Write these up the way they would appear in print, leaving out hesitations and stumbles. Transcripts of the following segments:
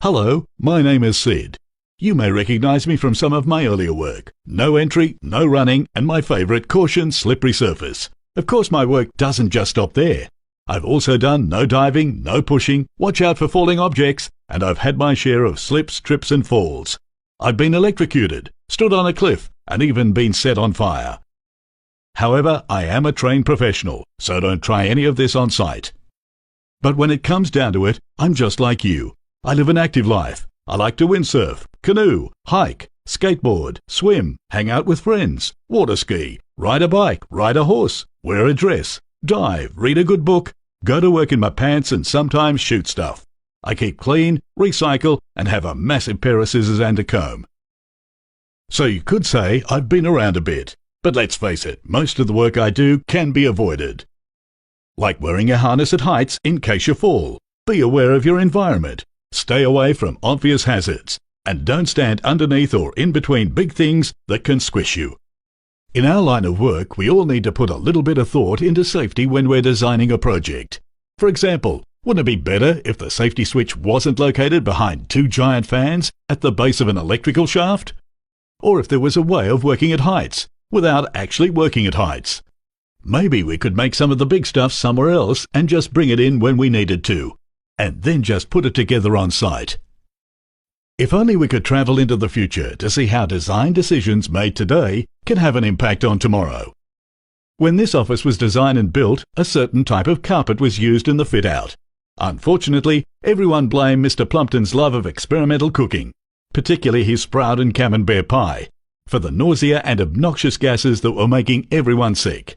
Hello, my name is Sid. You may recognize me from some of my earlier work. No entry, no running, and my favorite, caution, slippery surface. Of course, my work doesn't just stop there. I've also done no diving, no pushing, watch out for falling objects, and I've had my share of slips, trips and falls. I've been electrocuted, stood on a cliff, and even been set on fire. However, I am a trained professional, so don't try any of this on site. But when it comes down to it, I'm just like you. I live an active life. I like to windsurf, canoe, hike, skateboard, swim, hang out with friends, water ski, ride a bike, ride a horse, wear a dress, dive, read a good book, go to work in my pants and sometimes shoot stuff. I keep clean, recycle, and have a massive pair of scissors and a comb. So you could say I've been around a bit, but let's face it, most of the work I do can be avoided. Like wearing a harness at heights in case you fall. Be aware of your environment. Stay away from obvious hazards, and don't stand underneath or in between big things that can squish you. In our line of work, we all need to put a little bit of thought into safety when we're designing a project. For example, wouldn't it be better if the safety switch wasn't located behind two giant fans at the base of an electrical shaft? Or if there was a way of working at heights, without actually working at heights? Maybe we could make some of the big stuff somewhere else and just bring it in when we needed to, and then just put it together on site. If only we could travel into the future to see how design decisions made today can have an impact on tomorrow. When this office was designed and built, a certain type of carpet was used in the fit-out. Unfortunately, everyone blamed Mr. Plumpton's love of experimental cooking, particularly his sprout and camembert pie, for the nausea and obnoxious gases that were making everyone sick.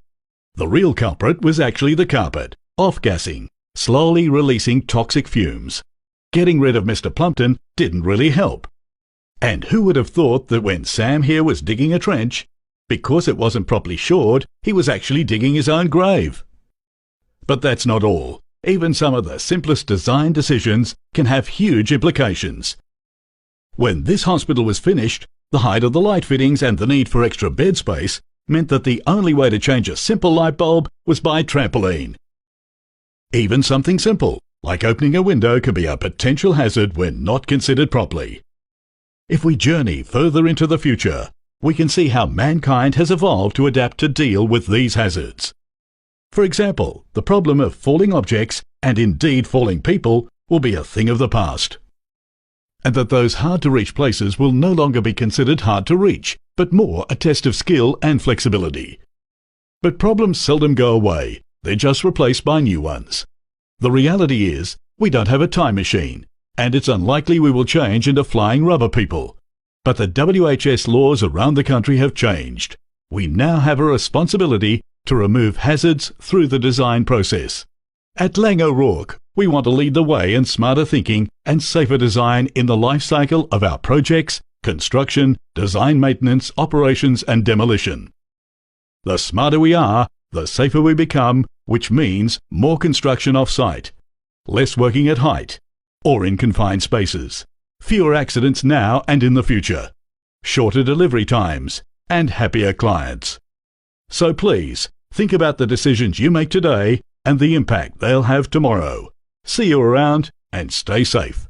The real culprit was actually the carpet, off-gassing, slowly releasing toxic fumes. Getting rid of Mr. Plumpton didn't really help. And who would have thought that when Sam here was digging a trench, because it wasn't properly shored, he was actually digging his own grave? But that's not all. Even some of the simplest design decisions can have huge implications. When this hospital was finished, the height of the light fittings and the need for extra bed space meant that the only way to change a simple light bulb was by trampoline. Even something simple, like opening a window, can be a potential hazard when not considered properly. If we journey further into the future, we can see how mankind has evolved to adapt to deal with these hazards. For example, the problem of falling objects, and indeed falling people, will be a thing of the past. And that those hard-to-reach places will no longer be considered hard to reach, but more a test of skill and flexibility. But problems seldom go away. They're just replaced by new ones. The reality is, we don't have a time machine, and it's unlikely we will change into flying rubber people. But the WHS laws around the country have changed. We now have a responsibility to remove hazards through the design process. At Lang O'Rourke, we want to lead the way in smarter thinking and safer design in the life cycle of our projects, construction, design maintenance, operations and demolition. The smarter we are, the safer we become, which means more construction off-site, less working at height, or in confined spaces, fewer accidents now and in the future, shorter delivery times, and happier clients. So please, think about the decisions you make today and the impact they'll have tomorrow. See you around and stay safe.